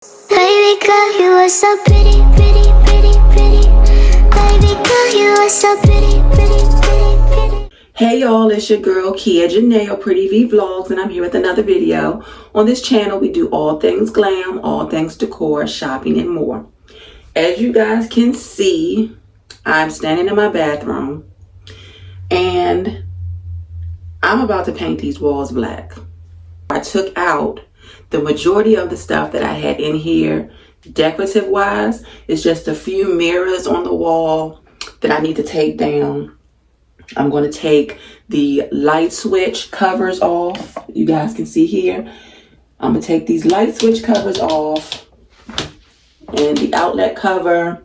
Baby girl, you are so pretty, pretty, pretty, pretty. Baby girl, you are so pretty, pretty, pretty, pretty. Hey y'all, it's your girl Kia Janae, Pretty V Vlogs, and I'm here with another video. On this channel, we do all things glam, all things decor, shopping, and more. As you guys can see, I'm standing in my bathroom, and I'm about to paint these walls black. I took out the majority of the stuff that I had in here, decorative wise. It's just a few mirrors on the wall that I need to take down. I'm going to take the light switch covers off. You guys can see here. I'm going to take these light switch covers off and the outlet cover.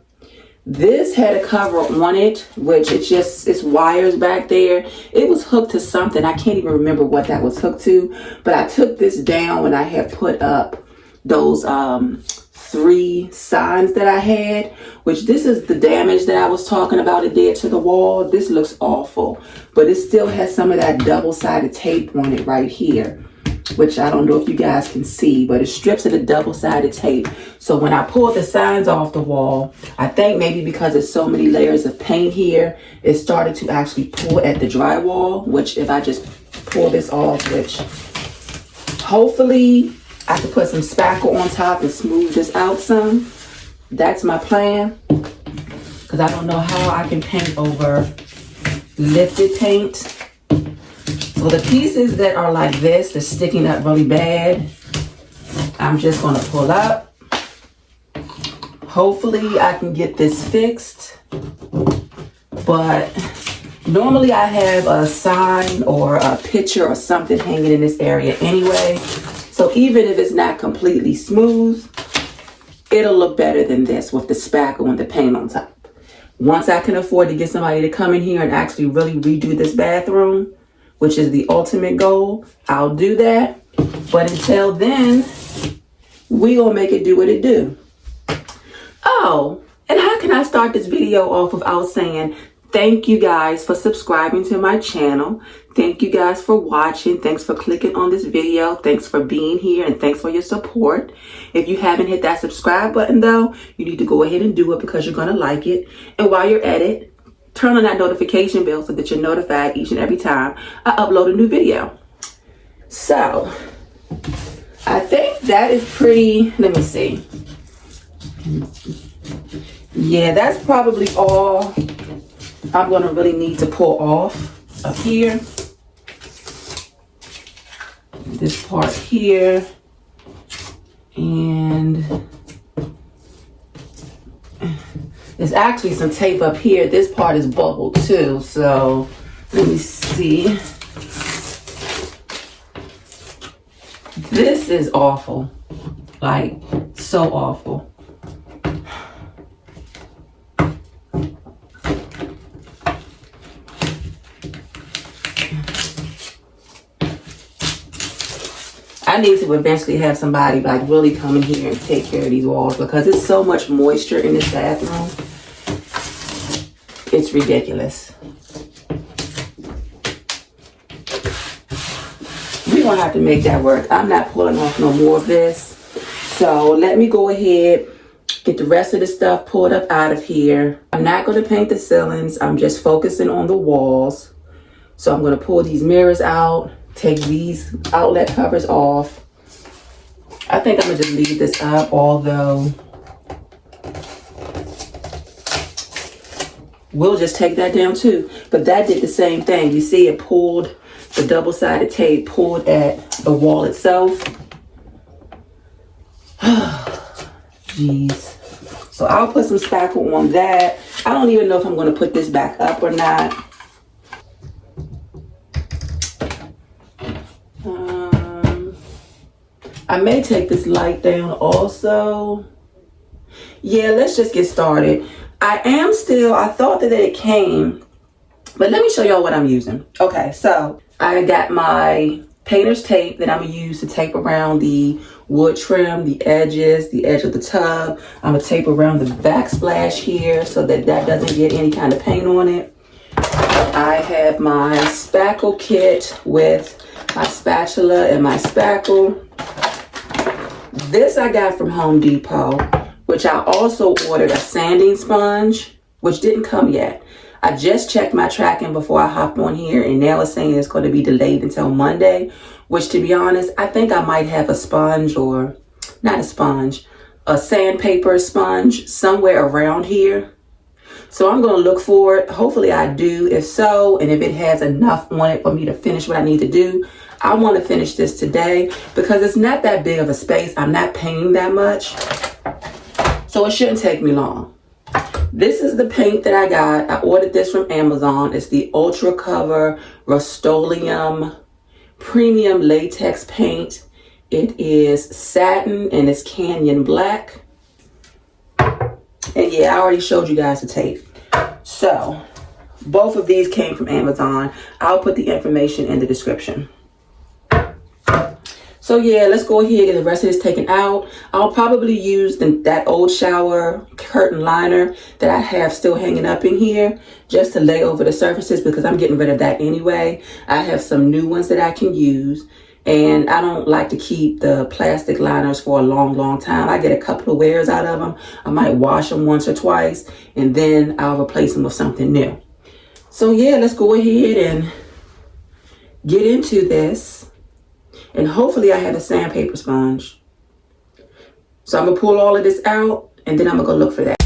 This had a cover on it, which it's wires back there. It was hooked to something. I can't even remember what that was hooked to, but I took this down when I had put up those 3 signs that I had, which this is the damage that I was talking about it did to the wall. This looks awful, but it still has some of that double-sided tape on it right here, which I don't know if you guys can see, but it strips of the double-sided tape. So when I pulled the signs off the wall, I think maybe because there's so many layers of paint here, it started to actually pull at the drywall, which if I just pull this off, which hopefully I can put some spackle on top and smooth this out some. That's my plan, because I don't know how I can paint over lifted paint. So the pieces that are like this, they're sticking up really bad, I'm just going to pull up. Hopefully I can get this fixed, but normally I have a sign or a picture or something hanging in this area anyway. So even if it's not completely smooth, it'll look better than this with the spackle and the paint on top. Once I can afford to get somebody to come in here and actually really redo this bathroom, which is the ultimate goal, I'll do that. But until then, we gonna make it do what it do. Oh, and how can I start this video off without saying thank you guys for subscribing to my channel. Thank you guys for watching. Thanks for clicking on this video. Thanks for being here, and thanks for your support. If you haven't hit that subscribe button though, you need to go ahead and do it because you're gonna like it. And while you're at it, turn on that notification bell so that you're notified each and every time I upload a new video. So, I think that is pretty, let me see. Yeah, that's probably all I'm gonna really need to pull off up here. This part here. And there's actually some tape up here. This part is bubbled too, so let me see. This is awful, like so awful. I need to eventually have somebody like really come in here and take care of these walls because there's so much moisture in this bathroom. It's ridiculous. We're gonna have to make that work. I'm not pulling off no more of this. So let me go ahead, get the rest of the stuff pulled up out of here. I'm not gonna paint the ceilings. I'm just focusing on the walls. So I'm gonna pull these mirrors out, take these outlet covers off. I think I'm gonna just leave this up, although we'll just take that down too. But that did the same thing. You see it pulled, the double-sided tape pulled at the wall itself. Jeez. So I'll put some spackle on that. I don't even know if I'm gonna put this back up or not. I may take this light down also. Yeah, let's just get started. I thought that it came, but let me show y'all what I'm using. Okay, so I got my painter's tape that I'm gonna use to tape around the wood trim, the edges, the edge of the tub. I'm gonna tape around the backsplash here so that that doesn't get any kind of paint on it. I have my spackle kit with my spatula and my spackle. This I got from Home Depot, which I also ordered a sanding sponge, which didn't come yet. I just checked my tracking before I hopped on here, and now it's saying it's going to be delayed until Monday, which, to be honest, I think I might have a sponge, or not a sponge, a sandpaper sponge somewhere around here. So I'm going to look for it. Hopefully I do. If so, and if it has enough on it for me to finish what I need to do, I want to finish this today because it's not that big of a space. I'm not painting that much, so it shouldn't take me long. This is the paint that I got. I ordered this from Amazon. It's the Ultra Cover Rust-Oleum Premium Latex Paint. It is satin and it's Canyon Black. And yeah, I already showed you guys the tape. So, both of these came from Amazon. I'll put the information in the description. So yeah, let's go ahead and get the rest of this taken out. I'll probably use that old shower curtain liner that I have still hanging up in here just to lay over the surfaces because I'm getting rid of that anyway. I have some new ones that I can use. And I don't like to keep the plastic liners for a long time. I get a couple of wears out of them. I might wash them once or twice, and then I'll replace them with something new. So yeah, let's go ahead and get into this. And hopefully I have a sandpaper sponge. So I'm gonna pull all of this out, and then I'm gonna go look for that.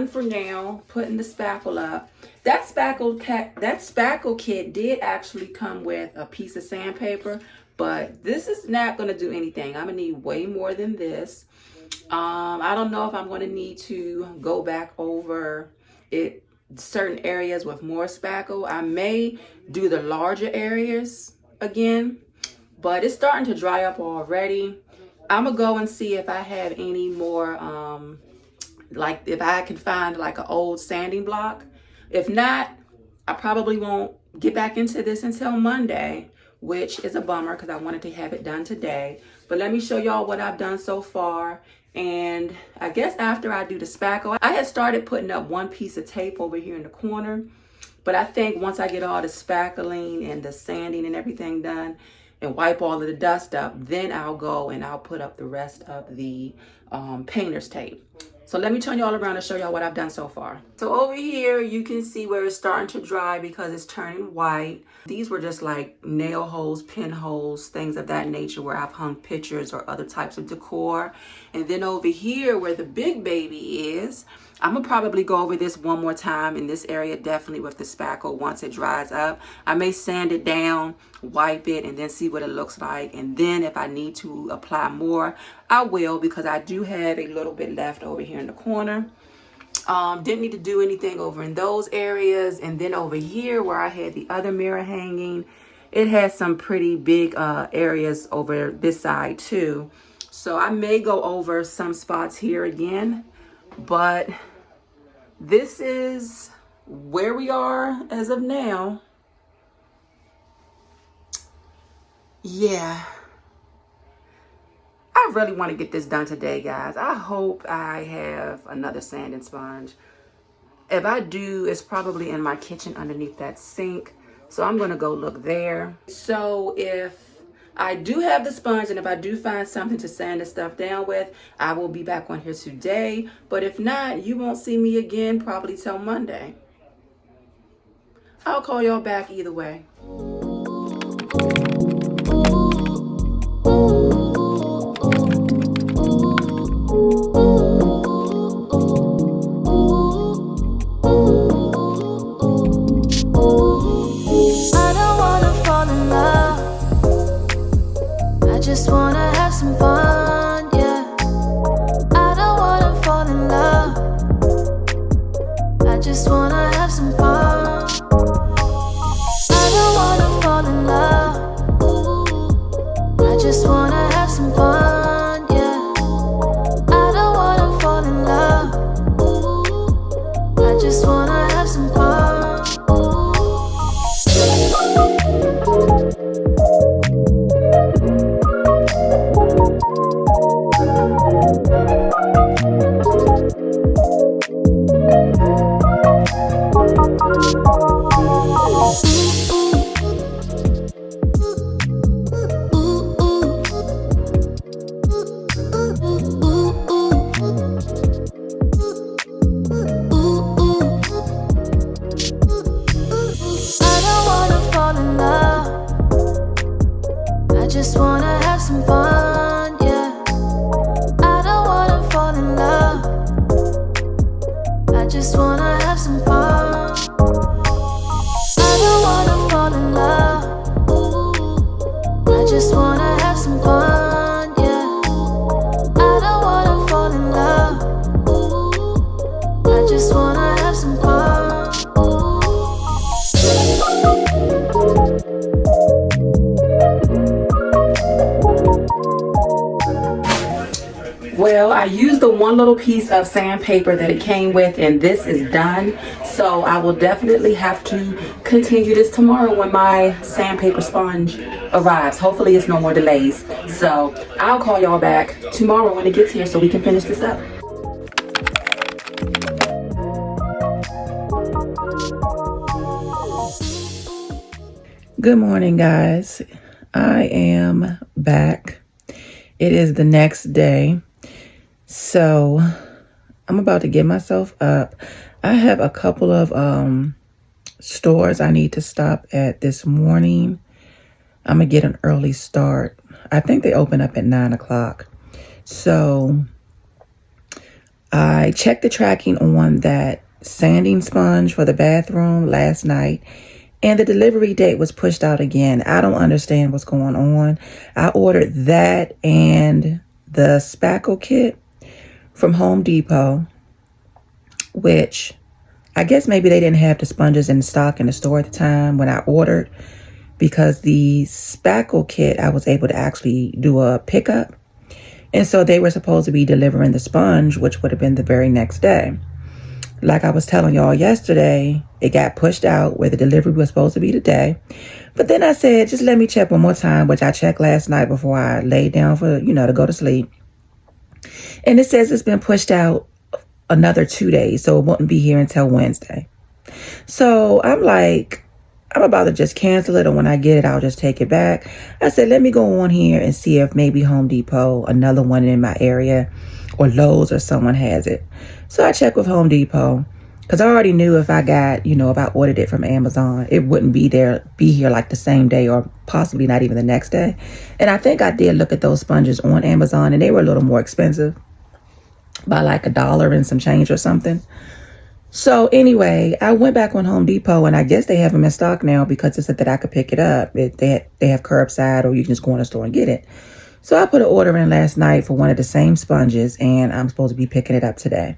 done for now, putting the spackle up. That spackle kit did actually come with a piece of sandpaper, but this is not going to do anything. I'm going to need way more than this. I don't know if I'm going to need to go back over it, certain areas with more spackle. I may do the larger areas again, but it's starting to dry up already. I'm gonna go and see if I have any more, like if I can find like an old sanding block. If not, I probably won't get back into this until Monday, which is a bummer because I wanted to have it done today. But let me show y'all what I've done so far. And I guess after I do the spackle, I had started putting up one piece of tape over here in the corner. But I think once I get all the spackling and the sanding and everything done and wipe all of the dust up, then I'll go and I'll put up the rest of the painter's tape. So let me turn y'all around and show y'all what I've done so far. So over here, you can see where it's starting to dry because it's turning white. These were just like nail holes, pin holes, things of that nature where I've hung pictures or other types of decor. And then over here where the big baby is, I'm gonna probably go over this one more time in this area, definitely with the spackle once it dries up. I may sand it down, wipe it, and then see what it looks like. And then if I need to apply more, I will, because I do have a little bit left over here in the corner. Didn't need to do anything over in those areas. And then over here where I had the other mirror hanging, it has some pretty big areas over this side too. So I may go over some spots here again, but this is where we are as of now. Yeah, I really want to get this done today, guys. I hope I have another sanding sponge. If I do, it's probably in my kitchen underneath that sink. So I'm going to go look there. So if I do have the sponge and if I do find something to sand this stuff down with, I will be back on here today. But if not, you won't see me again probably till Monday. I'll call y'all back either way. Just wanna have some fun, yeah. I don't wanna fall in love. I just wanna have some fun. I don't wanna fall in love. I just wanna have some fun, yeah. I don't wanna fall in love. I just wanna have some fun. I just wanna have some fun, yeah. I don't wanna fall in love. I just wanna have some fun. I don't wanna fall in love. I just wanna have some fun, yeah. I don't wanna fall in love. I just wanna have some fun. Well, I used the one little piece of sandpaper that it came with, and this is done. So I will definitely have to continue this tomorrow when my sandpaper sponge arrives. Hopefully it's no more delays. So I'll call y'all back tomorrow when it gets here so we can finish this up. Good morning, guys. I am back. It is the next day. So I'm about to get myself up. I have a couple of stores I need to stop at this morning. I'm gonna get an early start. I think they open up at 9 o'clock. So I checked the tracking on that sanding sponge for the bathroom last night, and the delivery date was pushed out again. I don't understand what's going on. I ordered that and the spackle kit from Home Depot, which I guess maybe they didn't have the sponges in stock in the store at the time when I ordered, because the spackle kit, I was able to actually do a pickup. And so they were supposed to be delivering the sponge, which would have been the very next day. Like I was telling y'all yesterday, it got pushed out where the delivery was supposed to be today. But then I said, just let me check one more time, which I checked last night before I laid down for, to go to sleep. And it says it's been pushed out another 2 days, so it won't be here until Wednesday. So I'm like, I'm about to just cancel it, or when I get it, I'll just take it back. I said, let me go on here and see if maybe Home Depot, another one in my area, or Lowe's or someone has it. So I checked with Home Depot, because I already knew if I got, if I ordered it from Amazon, it wouldn't be here like the same day, or possibly not even the next day. And I think I did look at those sponges on Amazon, and they were a little more expensive by like $1 and some change or something. So anyway, I went back on Home Depot, and I guess they have them in stock now, because it said that I could pick it up. They have curbside, or you can just go in the store and get it. So I put an order in last night for one of the same sponges, and I'm supposed to be picking it up today.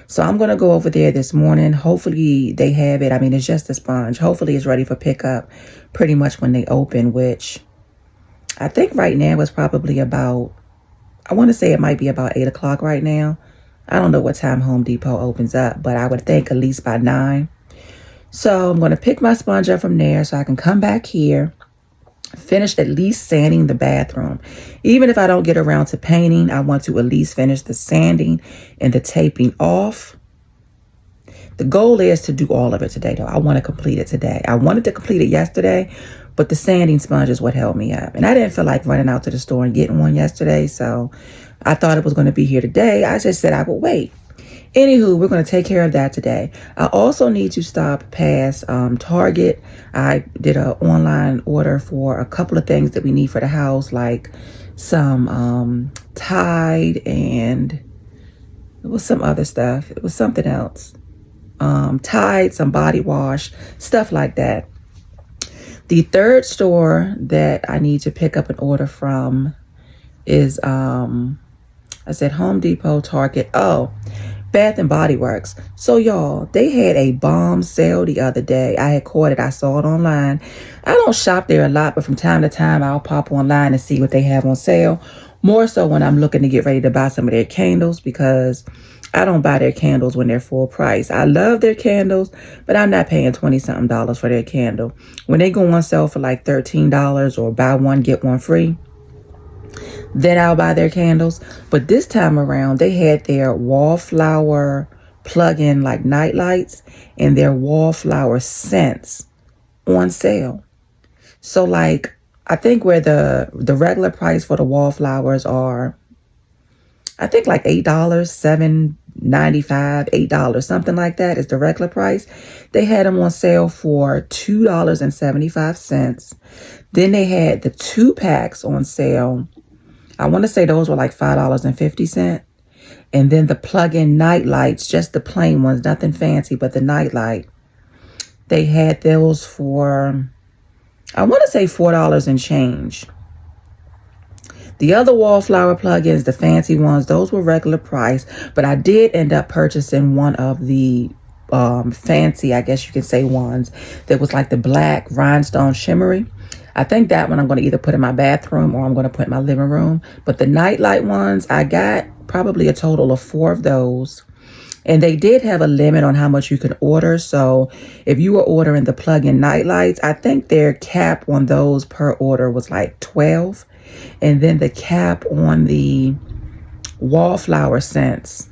So I'm going to go over there this morning. Hopefully they have it. I mean, it's just a sponge. Hopefully it's ready for pickup pretty much when they open, which I think right now is probably about, I want to say it might be about 8 o'clock right now. I don't know what time Home Depot opens up, but I would think at least by 9. So I'm going to pick my sponge up from there so I can come back here, finish at least sanding the bathroom. Even if I don't get around to painting, I want to at least finish the sanding and the taping off. The goal is to do all of it today, though. I want to complete it today. I wanted to complete it yesterday, but the sanding sponge is what held me up. And I didn't feel like running out to the store and getting one yesterday, so I thought it was going to be here today. I just said I would wait. Anywho, we're going to take care of that today. I also need to stop past Target. I did an online order for a couple of things that we need for the house, like some Tide, and it was some other stuff. It was something else. Tide, some body wash, stuff like that. The third store that I need to pick up an order from is, I said Home Depot, Target. Oh, Bath and Body Works. So y'all, they had a bomb sale the other day. I had caught it. I saw it online. I don't shop there a lot, but from time to time, I'll pop online and see what they have on sale. More so when I'm looking to get ready to buy some of their candles, because I don't buy their candles when they're full price. I love their candles, but I'm not paying $20-something for their candle. When they go on sale for like $13 or buy one, get one free, then I'll buy their candles. But this time around, they had their wallflower plug-in like night lights and their wallflower scents on sale. So like, I think where the regular price for the wallflowers are, I think like $8, $7.95, $8, something like that is the regular price. They had them on sale for $2.75. Then they had the 2-packs on sale. I want to say those were like $5.50. And then the plug-in night lights, just the plain ones, nothing fancy, but the night light, they had those for, I want to say $4 and change. The other wallflower plug-ins, the fancy ones, those were regular price. But I did end up purchasing one of the fancy, I guess you could say, ones that was like the black rhinestone shimmery. I think that one I'm going to either put in my bathroom or I'm going to put in my living room. But the nightlight ones, I got probably a total of 4 of those. And they did have a limit on how much you could order. So if you were ordering the plug-in nightlights, I think their cap on those per order was like 12. And then the cap on the wallflower scents,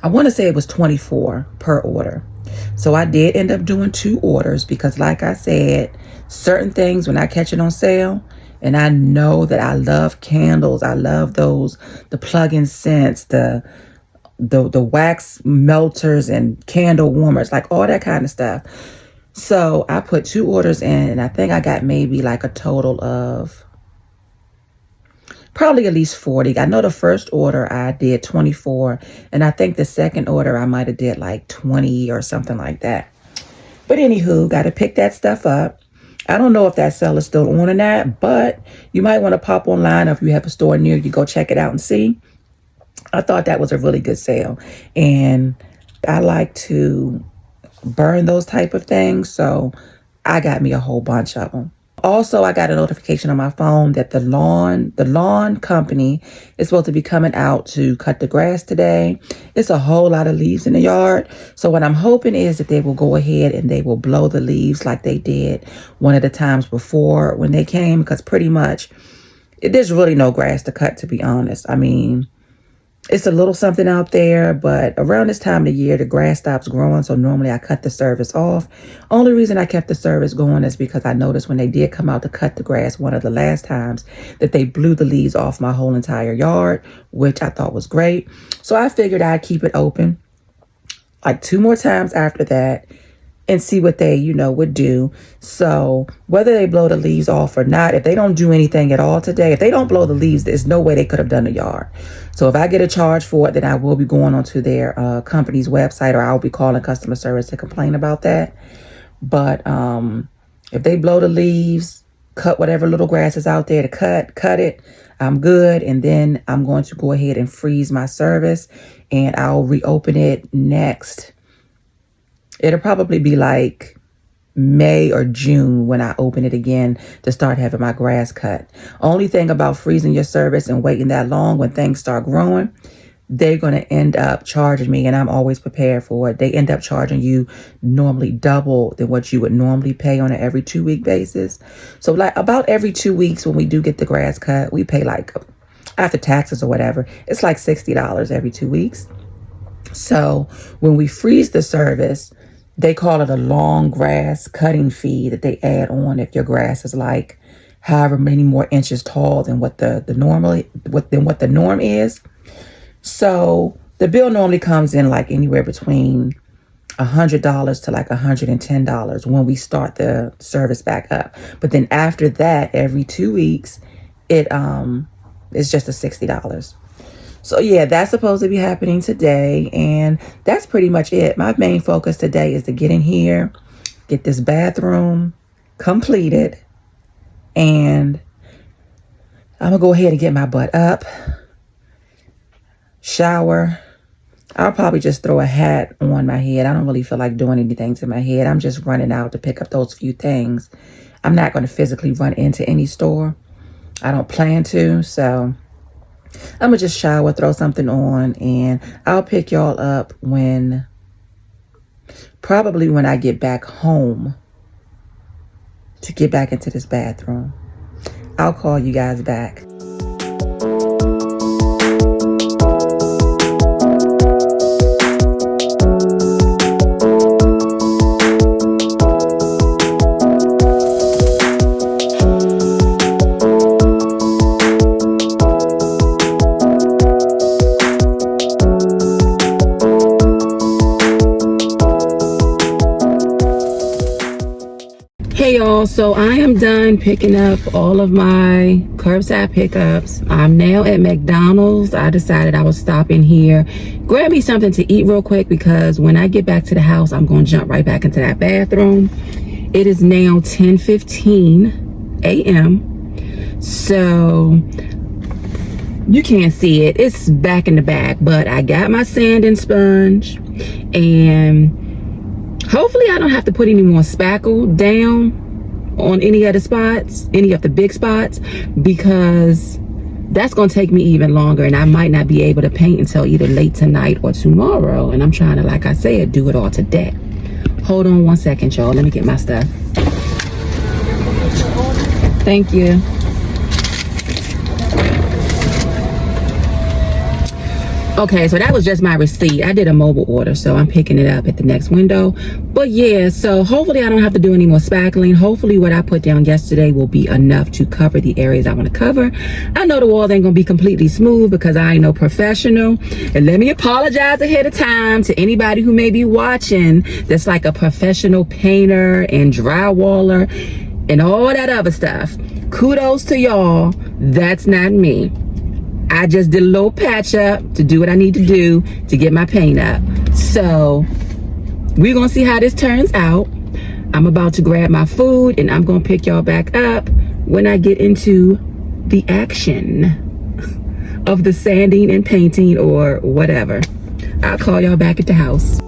I want to say it was 24 per order. So I did end up doing 2 orders because, like I said, certain things when I catch it on sale, and I know that I love candles, I love those, the plug-in scents, the wax melters and candle warmers, like all that kind of stuff. So I put 2 orders in, and I think I got maybe like a total of probably at least 40. I know the first order I did 24, and I think the second order I might have did like 20 or something like that. But anywho, got to pick that stuff up. I don't know if that sale is still on or not, but you might want to pop online, or if you have a store near you, go check it out and see. I thought that was a really good sale, and I like to burn those type of things, so I got me a whole bunch of them. Also, I got a notification on my phone that the lawn company is supposed to be coming out to cut the grass today. It's a whole lot of leaves in the yard. So what I'm hoping is that they will go ahead and they will blow the leaves like they did one of the times before when they came, because pretty much there's really no grass to cut, to be honest. I mean, it's a little something out there, but around this time of the year, the grass stops growing. So normally I cut the service off. Only reason I kept the service going is because I noticed when they did come out to cut the grass one of the last times that they blew the leaves off my whole entire yard, which I thought was great. So I figured I'd keep it open like 2 more times after that and see what they, would do. So whether they blow the leaves off or not, if they don't do anything at all today, if they don't blow the leaves, there's no way they could have done the yard. So if I get a charge for it, then I will be going onto their company's website, or I'll be calling customer service to complain about that. But if they blow the leaves, cut whatever little grass is out there to cut it, I'm good. And then I'm going to go ahead and freeze my service, and I'll reopen it next. It'll probably be like May or June when I open it again to start having my grass cut. Only thing about freezing your service and waiting that long, when things start growing, they're going to end up charging me, and I'm always prepared for it. They end up charging you normally double than what you would normally pay on an every 2-week basis. So like about every 2 weeks when we do get the grass cut, we pay like, after taxes or whatever, it's like $60 every 2 weeks. So when we freeze the service, they call it a long grass cutting fee that they add on if your grass is like however many more inches tall than what the norm is. So the bill normally comes in like anywhere between $100 to like $110 when we start the service back up. But then after that, every 2 weeks, it's just a $60. So yeah, that's supposed to be happening today, and that's pretty much it. My main focus today is to get in here, get this bathroom completed, and I'm gonna go ahead and get my butt up, shower. I'll probably just throw a hat on my head. I don't really feel like doing anything to my head. I'm just running out to pick up those few things. I'm not going to physically run into any store. I don't plan to, so I'm going to just shower, throw something on, and I'll pick y'all up probably when I get back home to get back into this bathroom. I'll call you guys back. Hey y'all, so I am done picking up all of my curbside pickups. I'm now at McDonald's. I decided I would stop in here, grab me something to eat real quick, because when I get back to the house, I'm going to jump right back into that bathroom. It is now 10:15 a.m. So you can't see it. It's back in the back, but I got my sand and sponge, and hopefully I don't have to put any more spackle down on any of the spots, any of the big spots, because that's going to take me even longer, and I might not be able to paint until either late tonight or tomorrow. And I'm trying to, like I said, do it all today. Hold on one second, y'all. Let me get my stuff. Thank you. Okay, so that was just my receipt. I did a mobile order, so I'm picking it up at the next window. But yeah, so hopefully I don't have to do any more spackling. Hopefully what I put down yesterday will be enough to cover the areas I want to cover. I know the walls ain't going to be completely smooth because I ain't no professional. And let me apologize ahead of time to anybody who may be watching that's like a professional painter and drywaller and all that other stuff. Kudos to y'all. That's not me. I just did a little patch up to do what I need to do to get my paint up. So we're gonna see how this turns out. I'm about to grab my food and I'm gonna pick y'all back up when I get into the action of the sanding and painting or whatever. I'll call y'all back at the house.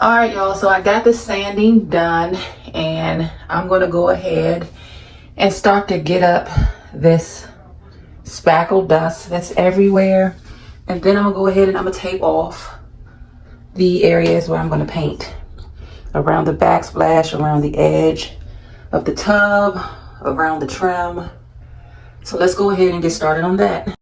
All right, y'all, so I got the sanding done and I'm gonna go ahead and start to get up this spackle dust that's everywhere. And then I'm gonna go ahead and I'm gonna tape off the areas where I'm gonna paint. Around the backsplash, around the edge of the tub, around the trim. So let's go ahead and get started on that.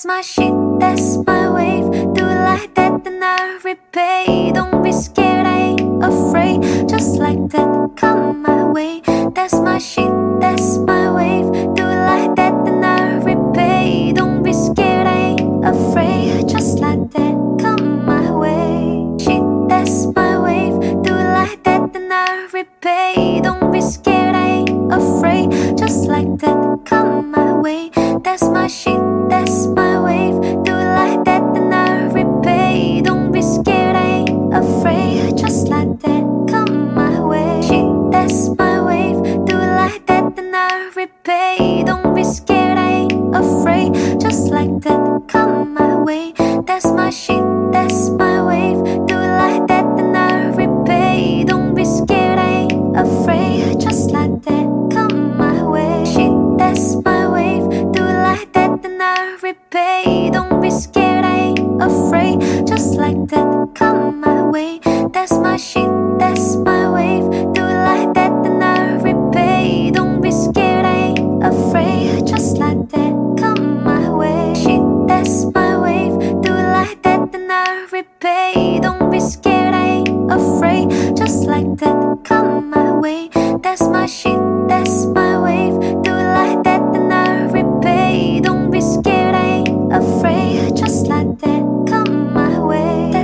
That's my shit, that's my wave. Do it like that, then I repay. Don't be scared, I ain't afraid. Just like that, come my way. That's my shit, that's my wave. Do it like that, then I repay. Don't be scared, I ain't afraid. Just like that, come my way. Shit, that's my wave. Do it like that, then I repay. Don't be scared, I ain't afraid. Just like that, come my way. That's my shit, that's my wave. Do it like that, then I repay. Don't be scared, I ain't afraid. Just like that, come my way. Shit, that's my wave. Do it like that, then I repay. Don't be scared, I ain't afraid. Just like that, come my way. That's my shit, that's my wave. Do it like that, then I repay. Don't be scared, I ain't afraid. Just like that, come my way. Shit, that's my wave. Do it like that, then I repay. Don't be scared, I ain't afraid. Just like that, come my way. That's my shit, that's my wave. Do it like that, then I repay. Don't be scared, I ain't afraid. Just like that, come my way. Shit, that's my wave. Do it like that, then I repay. Don't be scared, I ain't afraid. Just like that, come my way. That's my shit, that's my wave. Do it like that, then I repay. Don't be scared, I ain't afraid. Just like that, come my way.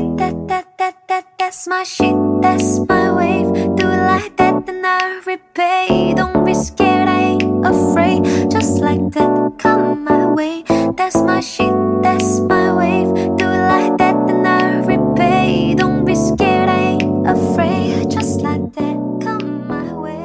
That's my shit, that's my wave. Do it like that, then I repay. Don't be scared, I ain't afraid. Just like that, come my way. That's my shit, that's my wave. Do it like that, then I repay. Don't be scared, I ain't afraid. Just like that, come my way.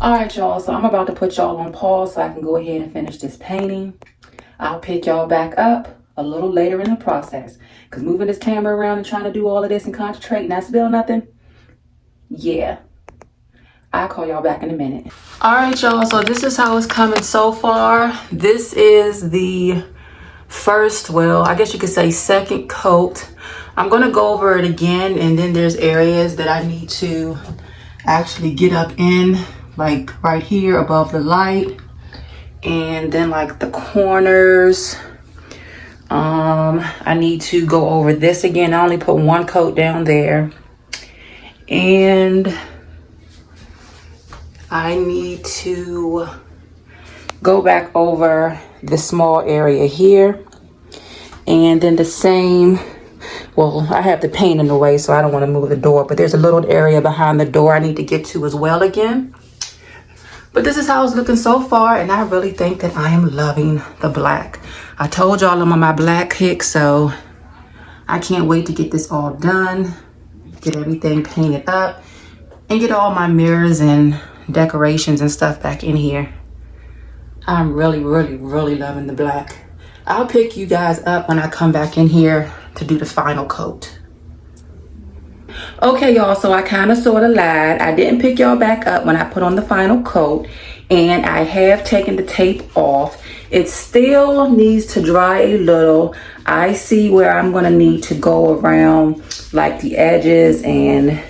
Alright, y'all, so I'm about to put y'all on pause so I can go ahead and finish this painting. I'll pick y'all back up a little later in the process. Because moving this camera around and trying to do all of this and concentrate and not spill nothing, yeah. I'll call y'all back in a minute. Alright, y'all, so this is how it's coming so far. This is the first, well, I guess you could say second coat. I'm going to go over it again, and then there's areas that I need to actually get up in, like right here above the light, and then like the corners. I need to go over this again. I only put one coat down there, and I need to go back over the small area here, and then the same. Well, I have the paint in the way, so I don't want to move the door, but there's a little area behind the door I need to get to as well again. But this is how it's looking so far, and I really think that I am loving the black. I told y'all I'm on my black kick, so I can't wait to get this all done, get everything painted up, and get all my mirrors and decorations and stuff back in here. I'm really, really, really loving the black. I'll pick you guys up when I come back in here to do the final coat. Okay, y'all, so I kind of sort of lied. I didn't pick y'all back up when I put on the final coat, and I have taken the tape off. It still needs to dry a little. I see where I'm going to need to go around like the edges and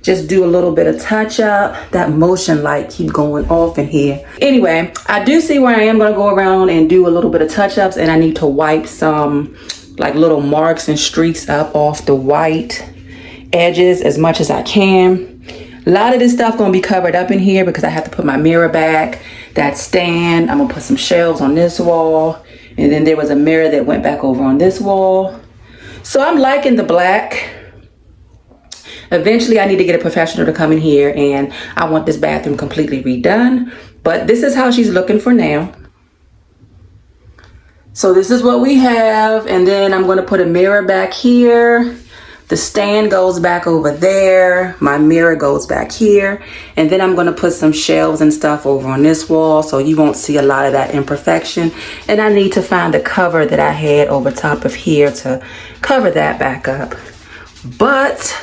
just do a little bit of touch up. That motion light keep going off in here. Anyway, I do see where I am going to go around and do a little bit of touch ups, and I need to wipe some like little marks and streaks up off the white edges as much as I can. A lot of this stuff gonna be covered up in here because I have to put my mirror back, that stand. I'm gonna put some shelves on this wall, and then there was a mirror that went back over on this wall. So I'm liking the black. Eventually I need to get a professional to come in here, and I want this bathroom completely redone, but this is how she's looking for now. So this is what we have, and then I'm going to put a mirror back here. The stand goes back over there. My mirror goes back here. And then I'm going to put some shelves and stuff over on this wall so you won't see a lot of that imperfection. And I need to find a cover that I had over top of here to cover that back up. But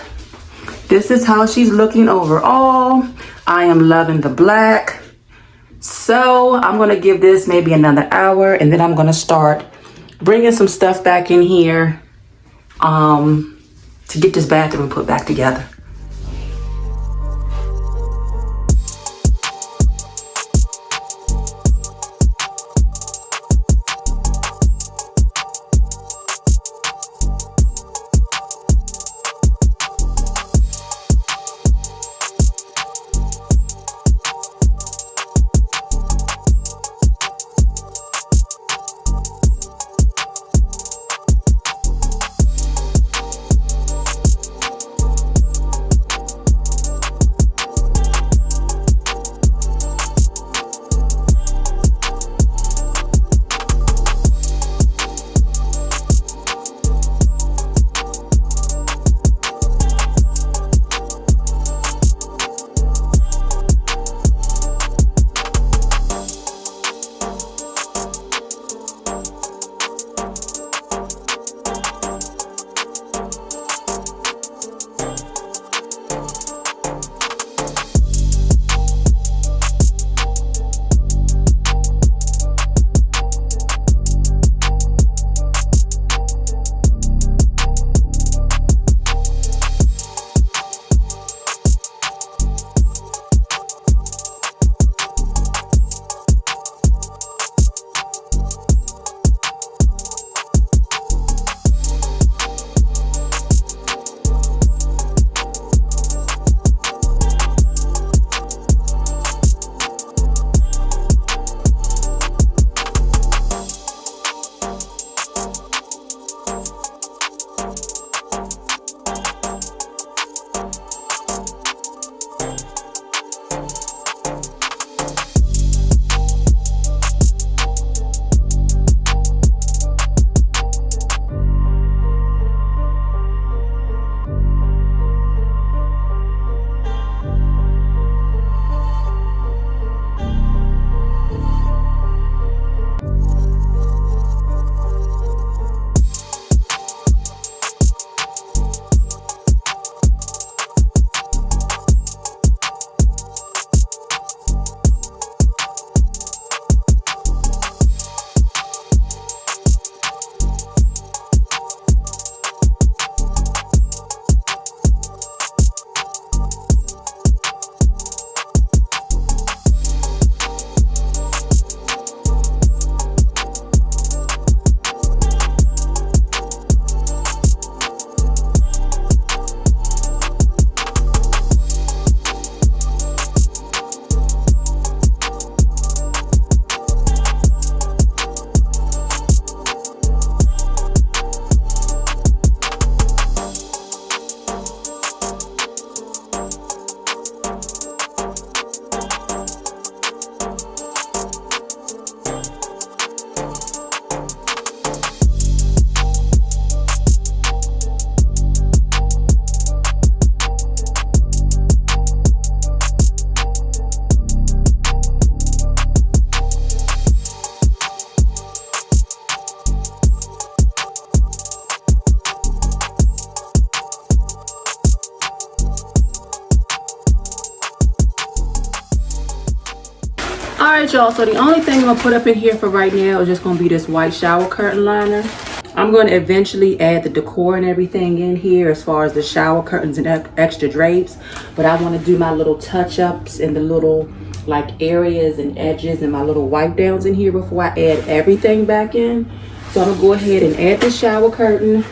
this is how she's looking overall. I am loving the black. So I'm going to give this maybe another hour, and then I'm going to start bringing some stuff back in here to get this bathroom put back together. Alright y'all, so the only thing I'm going to put up in here for right now is just going to be this white shower curtain liner. I'm going to eventually add the decor and everything in here as far as the shower curtains and extra drapes. But I want to do my little touch-ups and the little like areas and edges and my little wipe downs in here before I add everything back in. So I'm going to go ahead and add the shower curtain.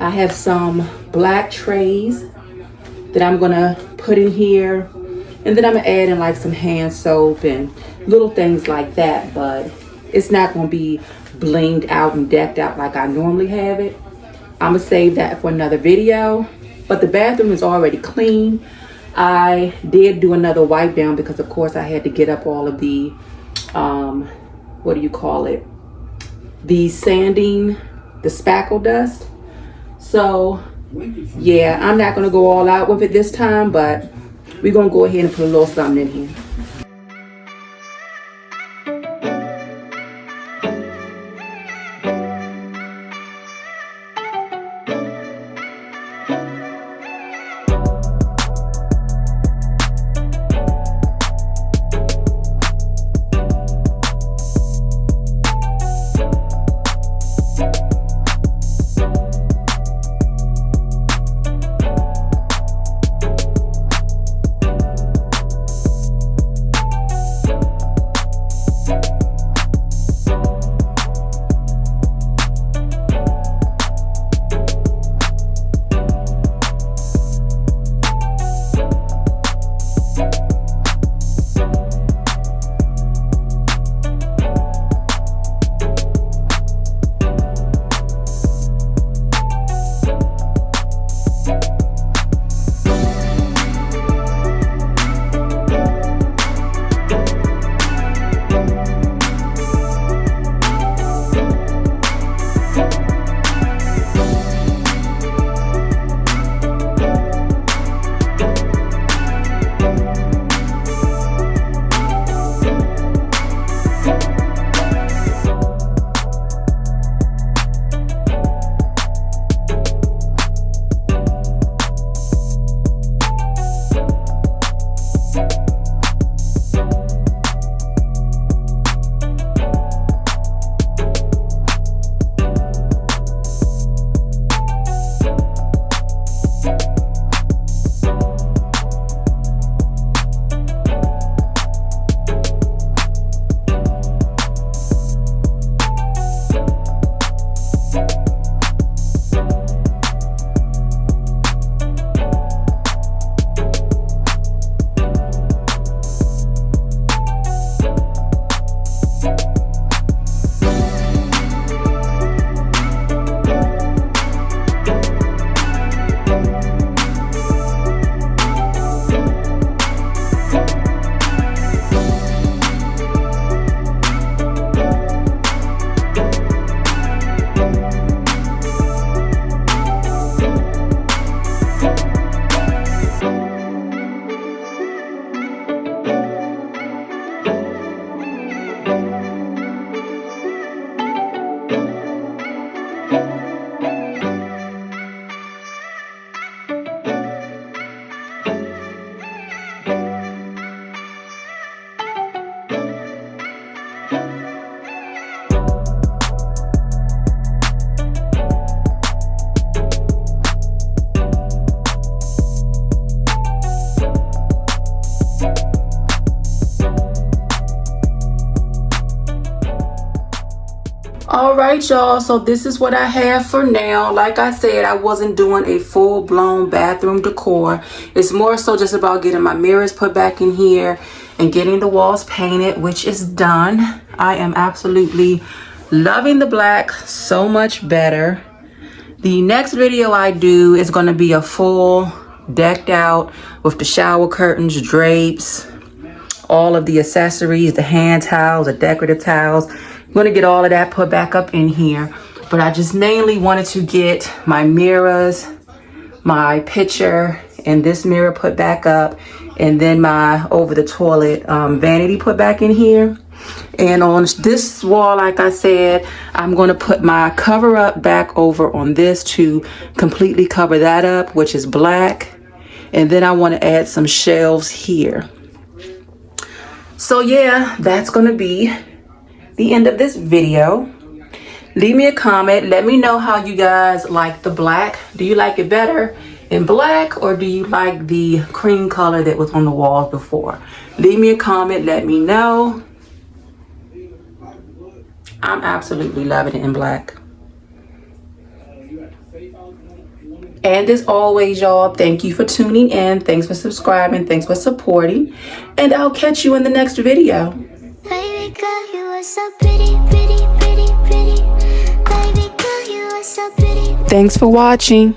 I have some black trays that I'm going to put in here. And then I'm going to add in like some hand soap and little things like that. But it's not going to be blinged out and decked out like I normally have it. I'm gonna save that for another video. But the bathroom is already clean. I did do another wipe down because of course I had to get up all of the what do you call it, the sanding, the spackle dust. So yeah, I'm not gonna go all out with it this time, but we're gonna go ahead and put a little something in here. All right, y'all, so this is what I have for now. Like I said, I wasn't doing a full-blown bathroom decor. It's more so just about getting my mirrors put back in here and getting the walls painted, which is done. I am absolutely loving the black so much better. The next video I do is going to be a full decked out with the shower curtains, drapes, all of the accessories, the hand towels, the decorative towels. I'm going to get all of that put back up in here. But I just mainly wanted to get my mirrors, my picture, and this mirror put back up. And then my over the toilet vanity put back in here. And on this wall, like I said, I'm going to put my cover up back over on this to completely cover that up, which is black. And then I want to add some shelves here. So yeah, that's gonna be the end of this video. Leave me a comment. Let me know how you guys like the black. Do you like it better in black, or do you like the cream color that was on the walls before? Leave me a comment. Let me know. I'm absolutely loving it in black. And as always, y'all, thank you for tuning in. Thanks for subscribing. Thanks for supporting. And I'll catch you in the next video. Baby girl, you are so pretty, pretty, pretty, pretty. Baby girl, you are so pretty. Thanks for watching.